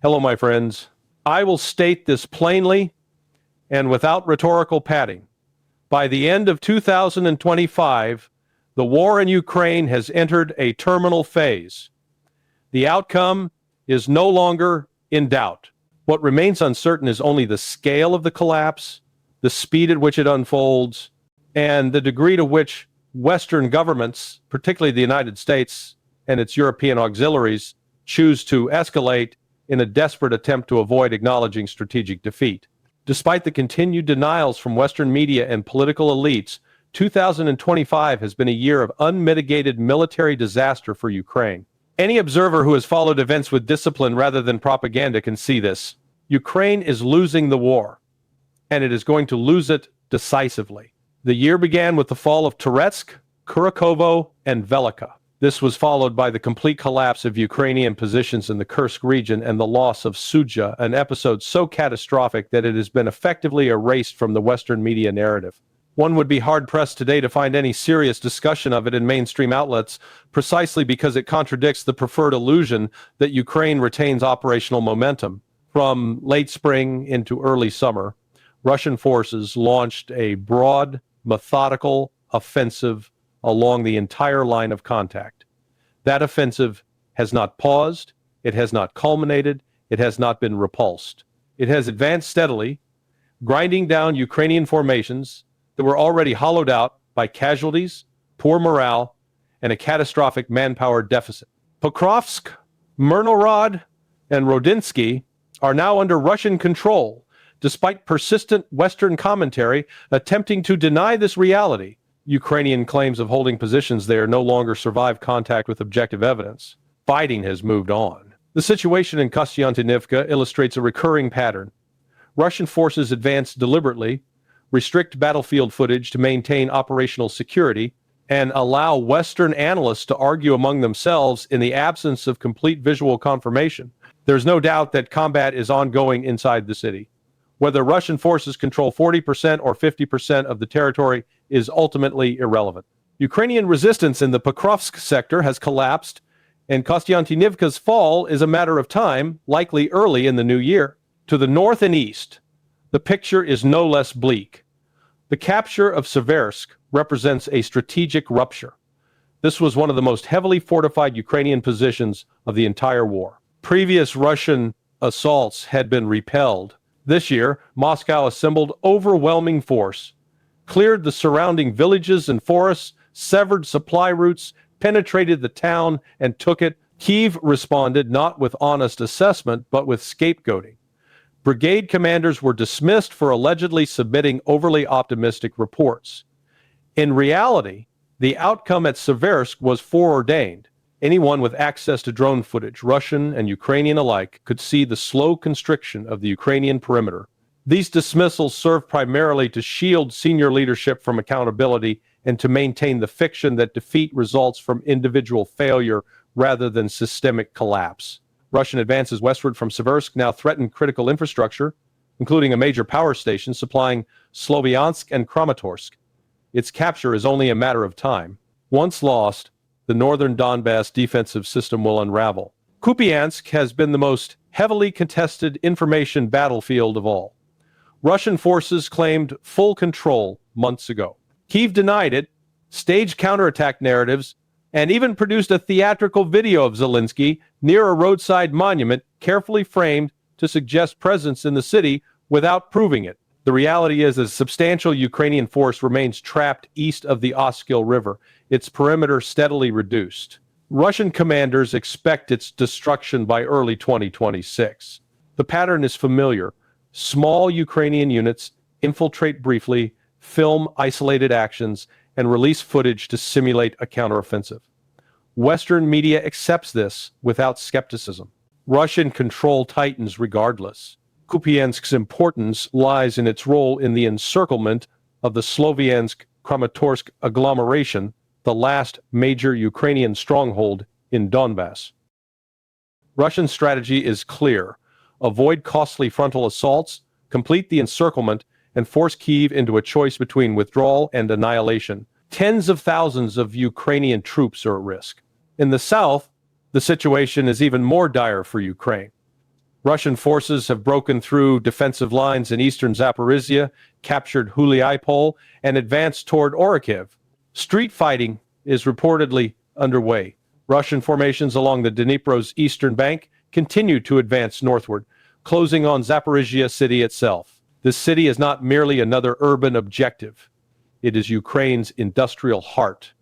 Hello, my friends. I will state this plainly and without rhetorical padding. By the end of 2025, the war in Ukraine has entered a terminal phase. The outcome is no longer in doubt. What remains uncertain is only the scale of the collapse, the speed at which it unfolds, and the degree to which Western governments, particularly the United States and its European auxiliaries, choose to escalate in a desperate attempt to avoid acknowledging strategic defeat. Despite the continued denials from Western media and political elites, 2025 has been a year of unmitigated military disaster for Ukraine. Any observer who has followed events with discipline rather than propaganda can see this. Ukraine is losing the war, and it is going to lose it decisively. The year began with the fall of Toretsk, Kurakovo, and Velika. This was followed by the complete collapse of Ukrainian positions in the Kursk region and the loss of Sudzha, an episode so catastrophic that it has been effectively erased from the Western media narrative. One would be hard-pressed today to find any serious discussion of it in mainstream outlets, precisely because it contradicts the preferred illusion that Ukraine retains operational momentum. From late spring into early summer, Russian forces launched a broad, methodical offensive along the entire line of contact. That offensive has not paused, it has not culminated, it has not been repulsed. It has advanced steadily, grinding down Ukrainian formations that were already hollowed out by casualties, poor morale, and a catastrophic manpower deficit. Pokrovsk, Myrnorod, and Rodinsky are now under Russian control, despite persistent Western commentary attempting to deny this reality. Ukrainian claims of holding positions there no longer survive contact with objective evidence. Fighting has moved on. The situation in Kostiantynivka illustrates a recurring pattern. Russian forces advance deliberately, restrict battlefield footage to maintain operational security, and allow Western analysts to argue among themselves in the absence of complete visual confirmation. There's no doubt that combat is ongoing inside the city. Whether Russian forces control 40% or 50% of the territory is ultimately irrelevant. Ukrainian resistance in the Pokrovsk sector has collapsed, and Kostiantynivka's fall is a matter of time, likely early in the new year. To the north and east, the picture is no less bleak. The capture of Seversk represents a strategic rupture. This was one of the most heavily fortified Ukrainian positions of the entire war. Previous Russian assaults had been repelled. This year, Moscow assembled overwhelming force, cleared the surrounding villages and forests, severed supply routes, penetrated the town, and took it. Kyiv responded not with honest assessment, but with scapegoating. Brigade commanders were dismissed for allegedly submitting overly optimistic reports. In reality, the outcome at Seversk was foreordained. Anyone with access to drone footage, Russian and Ukrainian alike, could see the slow constriction of the Ukrainian perimeter. These dismissals serve primarily to shield senior leadership from accountability and to maintain the fiction that defeat results from individual failure rather than systemic collapse. Russian advances westward from Seversk now threaten critical infrastructure, including a major power station supplying Sloviansk and Kramatorsk. Its capture is only a matter of time. Once lost, the northern Donbass defensive system will unravel. Kupiansk has been the most heavily contested information battlefield of all. Russian forces claimed full control months ago. Kyiv denied it, staged counterattack narratives, and even produced a theatrical video of Zelensky near a roadside monument carefully framed to suggest presence in the city without proving it. The reality is a substantial Ukrainian force remains trapped east of the Oskil River, its perimeter steadily reduced. Russian commanders expect its destruction by early 2026. The pattern is familiar. Small Ukrainian units infiltrate briefly, film isolated actions, and release footage to simulate a counteroffensive. Western media accepts this without skepticism. Russian control tightens regardless. Kupiansk's importance lies in its role in the encirclement of the Sloviansk-Kramatorsk agglomeration, the last major Ukrainian stronghold in Donbass. Russian strategy is clear. Avoid costly frontal assaults, complete the encirclement, and force Kyiv into a choice between withdrawal and annihilation. Tens of thousands of Ukrainian troops are at risk. In the south, the situation is even more dire for Ukraine. Russian forces have broken through defensive lines in eastern Zaporizhia, captured Huliaipol, and advanced toward Orikhiv. Street fighting is reportedly underway. Russian formations along the Dnipro's eastern bank continue to advance northward, closing on Zaporizhia city itself. This city is not merely another urban objective. It is Ukraine's industrial heart,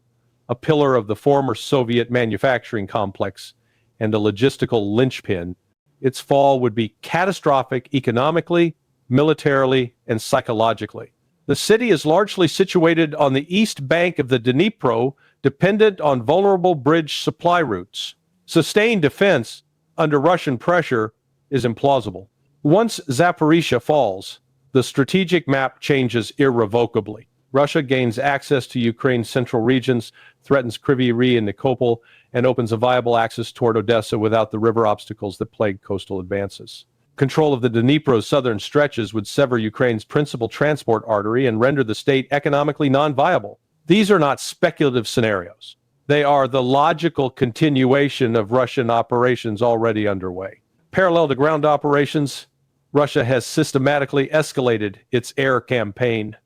a pillar of the former Soviet manufacturing complex, and a logistical linchpin. Its fall would be catastrophic economically, militarily, and psychologically. The city is largely situated on the east bank of the Dnipro, dependent on vulnerable bridge supply routes. Sustained defense under Russian pressure is implausible. Once Zaporizhia falls, the strategic map changes irrevocably. Russia gains access to Ukraine's central regions, threatens Kryvyi Rih and Nikopol, and opens a viable access toward Odessa without the river obstacles that plague coastal advances. Control of the Dnipro's southern stretches would sever Ukraine's principal transport artery and render the state economically non-viable. These are not speculative scenarios. They are the logical continuation of Russian operations already underway. Parallel to ground operations, Russia has systematically escalated its air campaign.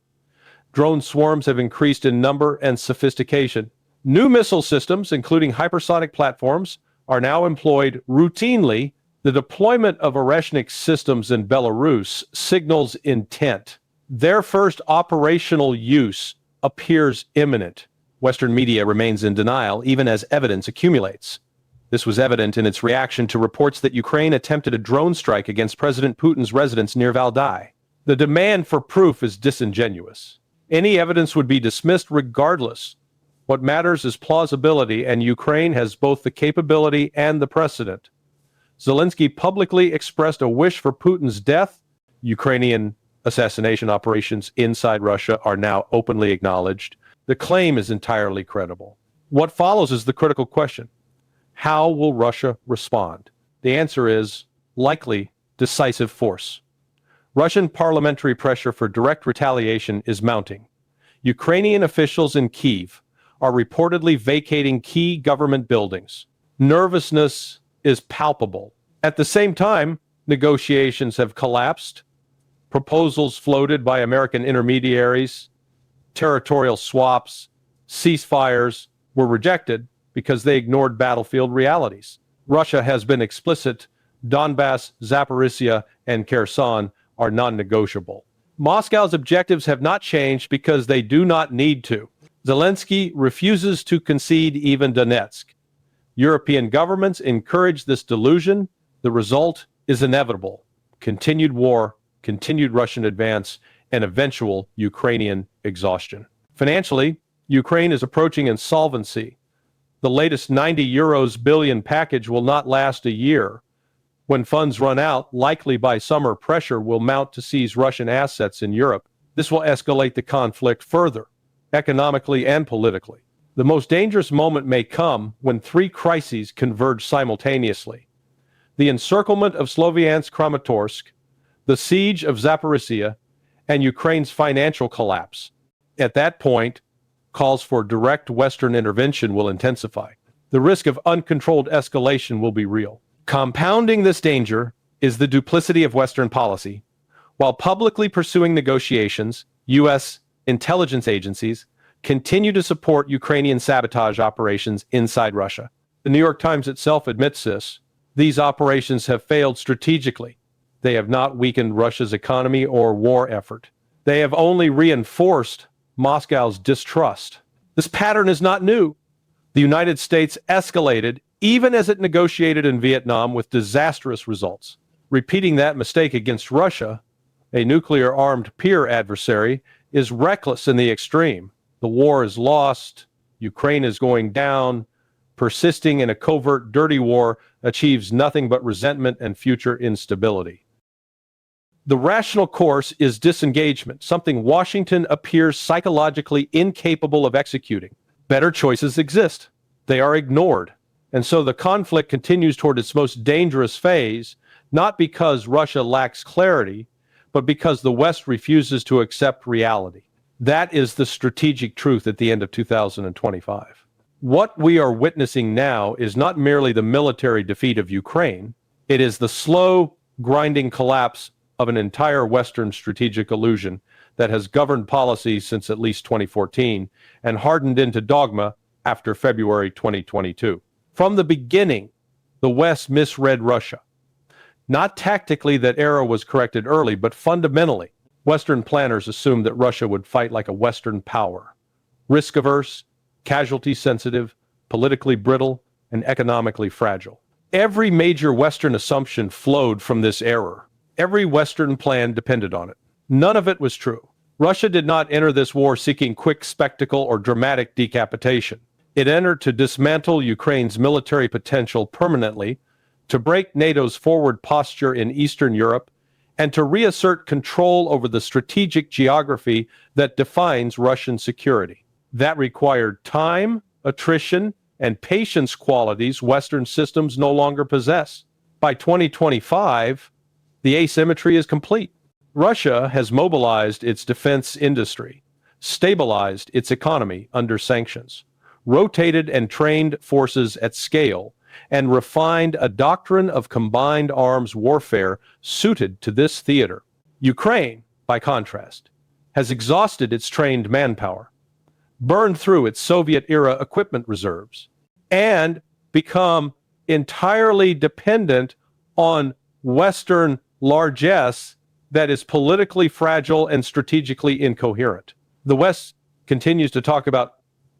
Drone swarms have increased in number and sophistication. New missile systems, including hypersonic platforms, are now employed routinely. The deployment of Oreshnik systems in Belarus signals intent. Their first operational use appears imminent. Western media remains in denial, even as evidence accumulates. This was evident in its reaction to reports that Ukraine attempted a drone strike against President Putin's residence near Valdai. The demand for proof is disingenuous. Any evidence would be dismissed regardless. What matters is plausibility, and Ukraine has both the capability and the precedent. Zelensky publicly expressed a wish for Putin's death. Ukrainian assassination operations inside Russia are now openly acknowledged. The claim is entirely credible. What follows is the critical question. How will Russia respond? The answer is likely decisive force. Russian parliamentary pressure for direct retaliation is mounting. Ukrainian officials in Kyiv are reportedly vacating key government buildings. Nervousness is palpable. At the same time, negotiations have collapsed. Proposals floated by American intermediaries, territorial swaps, ceasefires were rejected because they ignored battlefield realities. Russia has been explicit. Donbass, Zaporizhia, and Kherson are non-negotiable. Moscow's objectives have not changed because they do not need to. Zelensky refuses to concede even Donetsk. European governments encourage this delusion. The result is inevitable. Continued war, continued Russian advance, and eventual Ukrainian exhaustion. Financially, Ukraine is approaching insolvency. The latest 90 billion package will not last a year. When funds run out, likely by summer, pressure will mount to seize Russian assets in Europe. This will escalate the conflict further, economically and politically. The most dangerous moment may come when three crises converge simultaneously: the encirclement of Sloviansk-Kramatorsk, the siege of Zaporizhia, and Ukraine's financial collapse. At that point, calls for direct Western intervention will intensify. The risk of uncontrolled escalation will be real. Compounding this danger is the duplicity of Western policy. While publicly pursuing negotiations, U.S. intelligence agencies continue to support Ukrainian sabotage operations inside Russia. The New York Times itself admits this. These operations have failed strategically. They have not weakened Russia's economy or war effort. They have only reinforced Moscow's distrust. This pattern is not new. The United States escalated even as it negotiated in Vietnam with disastrous results. Repeating that mistake against Russia, a nuclear-armed peer adversary, is reckless in the extreme. The war is lost. Ukraine is going down. Persisting in a covert, dirty war achieves nothing but resentment and future instability. The rational course is disengagement, something Washington appears psychologically incapable of executing. Better choices exist. They are ignored. And so the conflict continues toward its most dangerous phase, not because Russia lacks clarity, but because the West refuses to accept reality. That is the strategic truth at the end of 2025. What we are witnessing now is not merely the military defeat of Ukraine. It is the slow, grinding collapse of an entire Western strategic illusion that has governed policy since at least 2014 and hardened into dogma after February 2022. From the beginning, the West misread Russia. Not tactically, that error was corrected early, but fundamentally, Western planners assumed that Russia would fight like a Western power, risk-averse, casualty-sensitive, politically brittle, and economically fragile. Every major Western assumption flowed from this error. Every Western plan depended on it. None of it was true. Russia did not enter this war seeking quick spectacle or dramatic decapitation. It entered to dismantle Ukraine's military potential permanently, to break NATO's forward posture in Eastern Europe, and to reassert control over the strategic geography that defines Russian security. That required time, attrition, and patience, qualities Western systems no longer possess. By 2025, the asymmetry is complete. Russia has mobilized its defense industry, stabilized its economy under sanctions, rotated and trained forces at scale, and refined a doctrine of combined arms warfare suited to this theater. Ukraine, by contrast, has exhausted its trained manpower, burned through its Soviet-era equipment reserves, and become entirely dependent on Western largesse that is politically fragile and strategically incoherent. The West continues to talk about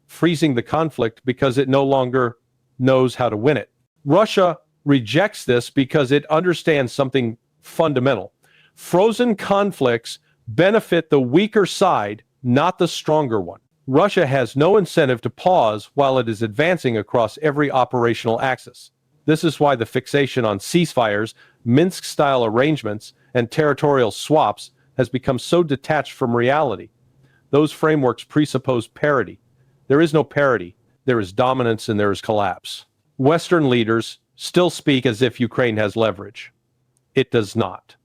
freezing the conflict because it no longer knows how to win it. Russia rejects this because it understands something fundamental. Frozen conflicts benefit the weaker side, not the stronger one. Russia has no incentive to pause while it is advancing across every operational axis. This is why the fixation on ceasefires, Minsk-style arrangements, and territorial swaps has become so detached from reality. Those frameworks presuppose parity. There is no parity. There is dominance and there is collapse. Western leaders still speak as if Ukraine has leverage. It does not.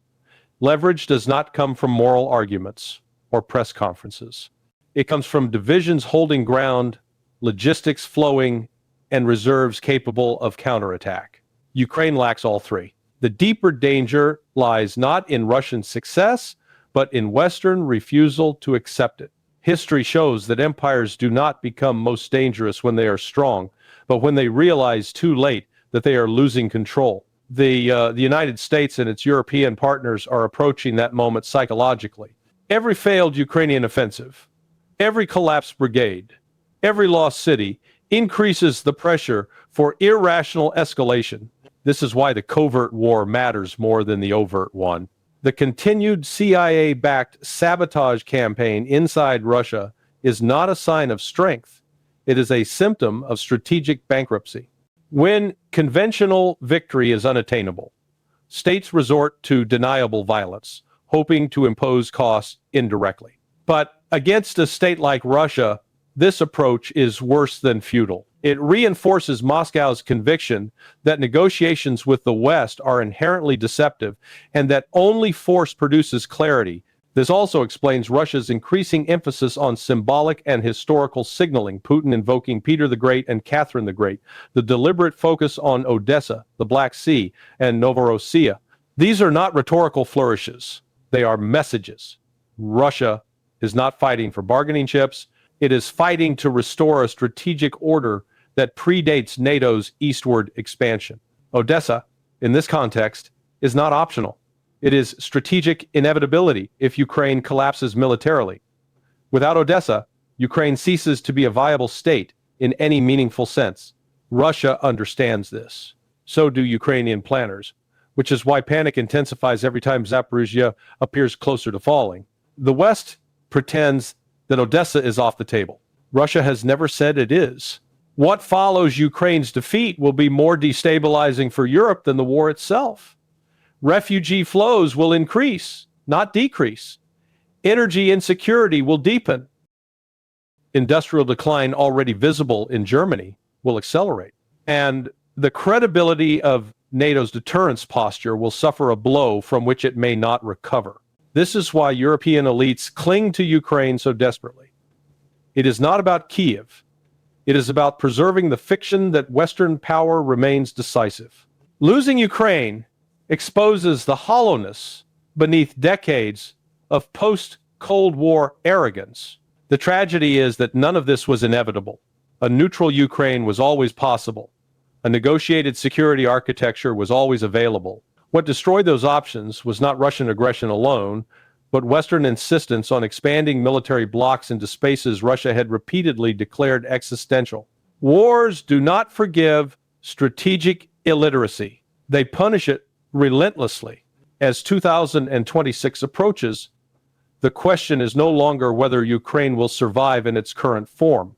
Leverage does not come from moral arguments or press conferences. It comes from divisions holding ground, logistics flowing, and reserves capable of counterattack. Ukraine lacks all three. The deeper danger lies not in Russian success, but in Western refusal to accept it. History shows that empires do not become most dangerous when they are strong, but when they realize too late that they are losing control. The United States and its European partners are approaching that moment psychologically. Every failed Ukrainian offensive, every collapsed brigade, every lost city increases the pressure for irrational escalation. This is why the covert war matters more than the overt one. The continued CIA-backed sabotage campaign inside Russia is not a sign of strength. It is a symptom of strategic bankruptcy. When conventional victory is unattainable, states resort to deniable violence, hoping to impose costs indirectly. But against a state like Russia, this approach is worse than futile. It reinforces Moscow's conviction that negotiations with the West are inherently deceptive and that only force produces clarity. This also explains Russia's increasing emphasis on symbolic and historical signaling, Putin invoking Peter the Great and Catherine the Great, the deliberate focus on Odessa, the Black Sea, and Novorossiya. These are not rhetorical flourishes. They are messages. Russia is not fighting for bargaining chips. It is fighting to restore a strategic order that predates NATO's eastward expansion. Odessa, in this context, is not optional. It is strategic inevitability if Ukraine collapses militarily. Without Odessa, Ukraine ceases to be a viable state in any meaningful sense. Russia understands this. So do Ukrainian planners, which is why panic intensifies every time Zaporizhzhia appears closer to falling. The West pretends that Odessa is off the table. Russia has never said it is. What follows Ukraine's defeat will be more destabilizing for Europe than the war itself. Refugee flows will increase, not decrease. Energy insecurity will deepen. Industrial decline already visible in Germany will accelerate. And the credibility of NATO's deterrence posture will suffer a blow from which it may not recover. This is why European elites cling to Ukraine so desperately. It is not about Kiev. It is about preserving the fiction that Western power remains decisive. Losing Ukraine exposes the hollowness beneath decades of post-Cold War arrogance. The tragedy is that none of this was inevitable. A neutral Ukraine was always possible. A negotiated security architecture was always available. What destroyed those options was not Russian aggression alone, but Western insistence on expanding military blocs into spaces Russia had repeatedly declared existential. Wars do not forgive strategic illiteracy. They punish it relentlessly. As 2026 approaches, the question is no longer whether Ukraine will survive in its current form.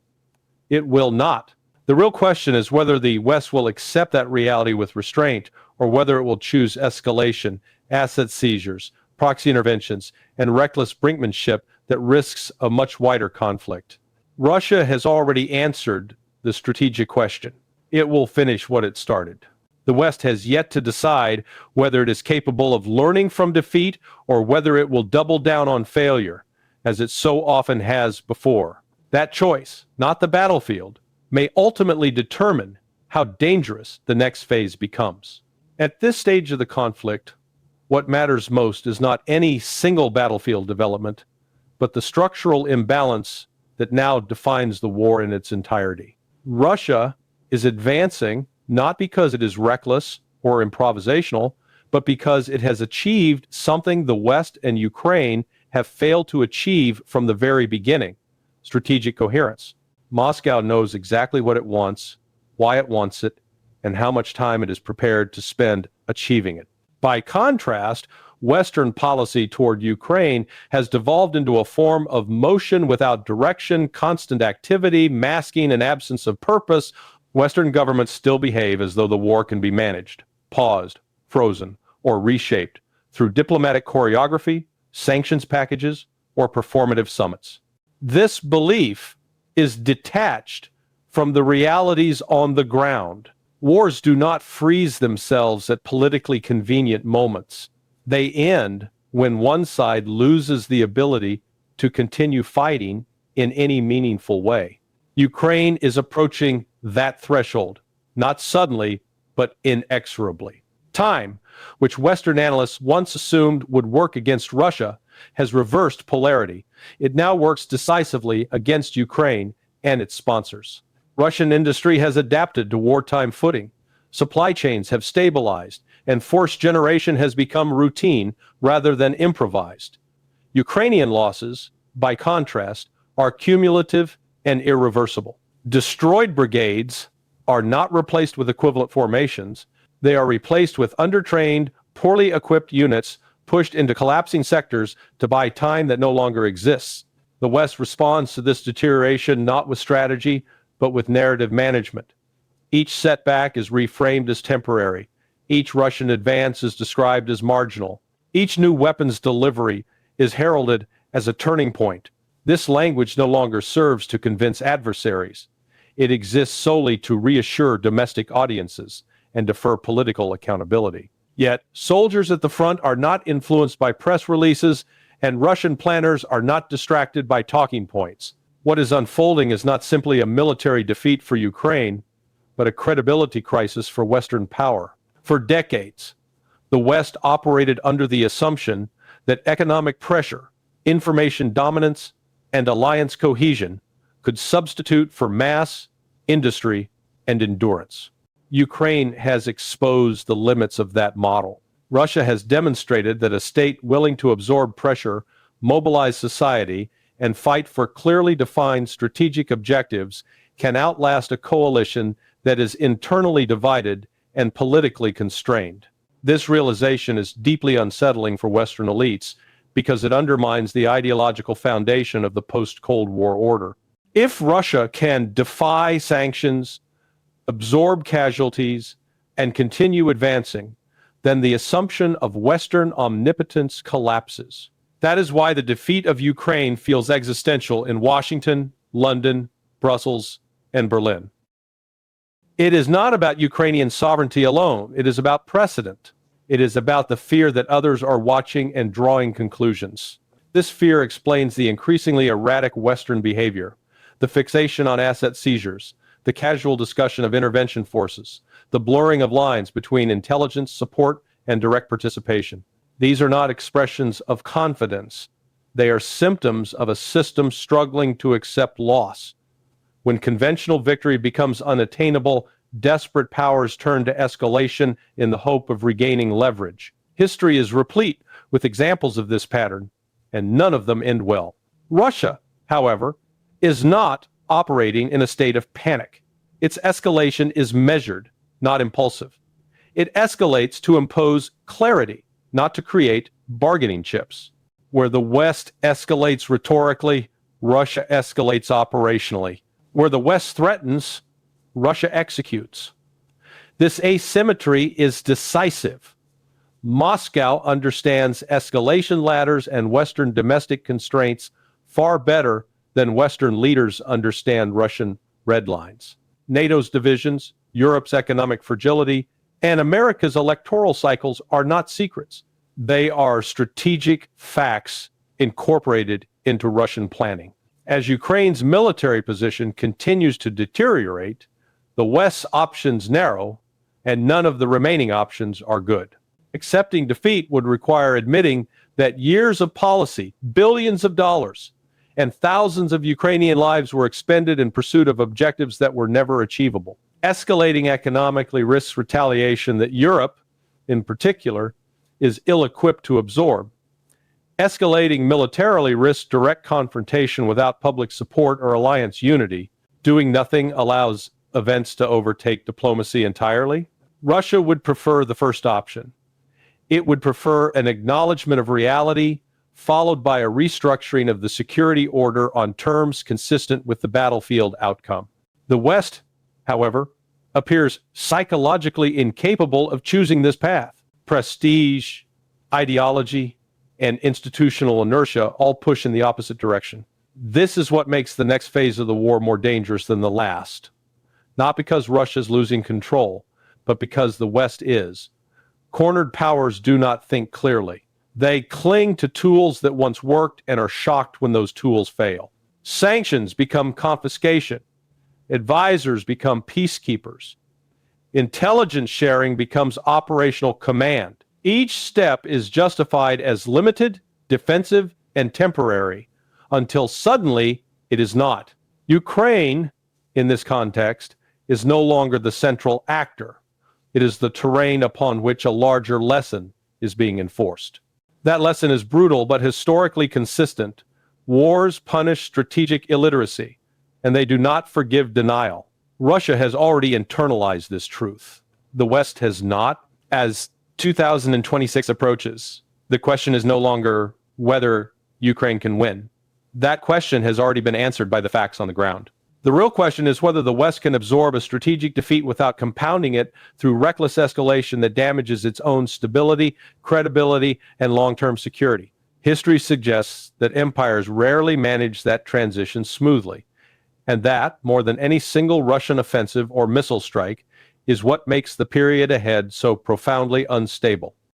It will not. The real question is whether the West will accept that reality with restraint, or whether it will choose escalation, asset seizures, proxy interventions, and reckless brinkmanship that risks a much wider conflict. Russia has already answered the strategic question. It will finish what it started. The West has yet to decide whether it is capable of learning from defeat or whether it will double down on failure, as it so often has before. That choice, not the battlefield, may ultimately determine how dangerous the next phase becomes. At this stage of the conflict, what matters most is not any single battlefield development, but the structural imbalance that now defines the war in its entirety. Russia is advancing not because it is reckless or improvisational, but because it has achieved something the West and Ukraine have failed to achieve from the very beginning: strategic coherence. Moscow knows exactly what it wants, why it wants it, and how much time it is prepared to spend achieving it. By contrast, Western policy toward Ukraine has devolved into a form of motion without direction, constant activity, masking an absence of purpose. Western governments still behave as though the war can be managed, paused, frozen, or reshaped through diplomatic choreography, sanctions packages, or performative summits. This belief is detached from the realities on the ground. Wars do not freeze themselves at politically convenient moments. They end when one side loses the ability to continue fighting in any meaningful way. Ukraine is approaching that threshold, not suddenly, but inexorably. Time, which Western analysts once assumed would work against Russia, has reversed polarity. It now works decisively against Ukraine and its sponsors. Russian industry has adapted to wartime footing. Supply chains have stabilized, and force generation has become routine rather than improvised. Ukrainian losses, by contrast, are cumulative and irreversible. Destroyed brigades are not replaced with equivalent formations. They are replaced with undertrained, poorly equipped units pushed into collapsing sectors to buy time that no longer exists. The West responds to this deterioration not with strategy, but with narrative management. Each setback is reframed as temporary. Each Russian advance is described as marginal. Each new weapons delivery is heralded as a turning point. This language no longer serves to convince adversaries. It exists solely to reassure domestic audiences and defer political accountability. Yet, soldiers at the front are not influenced by press releases, and Russian planners are not distracted by talking points. What is unfolding is not simply a military defeat for Ukraine, but a credibility crisis for Western power. For decades, the West operated under the assumption that economic pressure, information dominance, and alliance cohesion could substitute for mass, industry, and endurance. Ukraine has exposed the limits of that model. Russia has demonstrated that a state willing to absorb pressure, mobilize society, and fight for clearly defined strategic objectives can outlast a coalition that is internally divided and politically constrained. This realization is deeply unsettling for Western elites because it undermines the ideological foundation of the post-Cold War order. If Russia can defy sanctions, absorb casualties, and continue advancing, then the assumption of Western omnipotence collapses. That is why the defeat of Ukraine feels existential in Washington, London, Brussels, and Berlin. It is not about Ukrainian sovereignty alone. It is about precedent. It is about the fear that others are watching and drawing conclusions. This fear explains the increasingly erratic Western behavior, the fixation on asset seizures, the casual discussion of intervention forces, the blurring of lines between intelligence, support, and direct participation. These are not expressions of confidence. They are symptoms of a system struggling to accept loss. When conventional victory becomes unattainable, desperate powers turn to escalation in the hope of regaining leverage. History is replete with examples of this pattern, and none of them end well. Russia, however, is not operating in a state of panic. Its escalation is measured, not impulsive. It escalates to impose clarity, not to create bargaining chips. Where the West escalates rhetorically, Russia escalates operationally. Where the West threatens, Russia executes. This asymmetry is decisive. Moscow understands escalation ladders and Western domestic constraints far better than Western leaders understand Russian red lines. NATO's divisions, Europe's economic fragility, and America's electoral cycles are not secrets. They are strategic facts incorporated into Russian planning. As Ukraine's military position continues to deteriorate, the West's options narrow, and none of the remaining options are good. Accepting defeat would require admitting that years of policy, billions of dollars, and thousands of Ukrainian lives were expended in pursuit of objectives that were never achievable. Escalating economically risks retaliation that Europe, in particular, is ill-equipped to absorb. Escalating militarily risks direct confrontation without public support or alliance unity. Doing nothing allows events to overtake diplomacy entirely. Russia would prefer the first option. It would prefer an acknowledgement of reality, followed by a restructuring of the security order on terms consistent with the battlefield outcome. The West, however, appears psychologically incapable of choosing this path. Prestige, ideology, and institutional inertia all push in the opposite direction. This is what makes the next phase of the war more dangerous than the last. Not because Russia's losing control, but because the West is. Cornered powers do not think clearly. They cling to tools that once worked and are shocked when those tools fail. Sanctions become confiscation. Advisors become peacekeepers. Intelligence sharing becomes operational command. Each step is justified as limited, defensive, and temporary, until suddenly it is not. Ukraine, in this context, is no longer the central actor. It is the terrain upon which a larger lesson is being enforced. That lesson is brutal but historically consistent. Wars punish strategic illiteracy, and they do not forgive denial. Russia has already internalized this truth. The West has not. As 2026 approaches, the question is no longer whether Ukraine can win. That question has already been answered by the facts on the ground. The real question is whether the West can absorb a strategic defeat without compounding it through reckless escalation that damages its own stability, credibility, and long-term security. History suggests that empires rarely manage that transition smoothly, and that, more than any single Russian offensive or missile strike, is what makes the period ahead so profoundly unstable.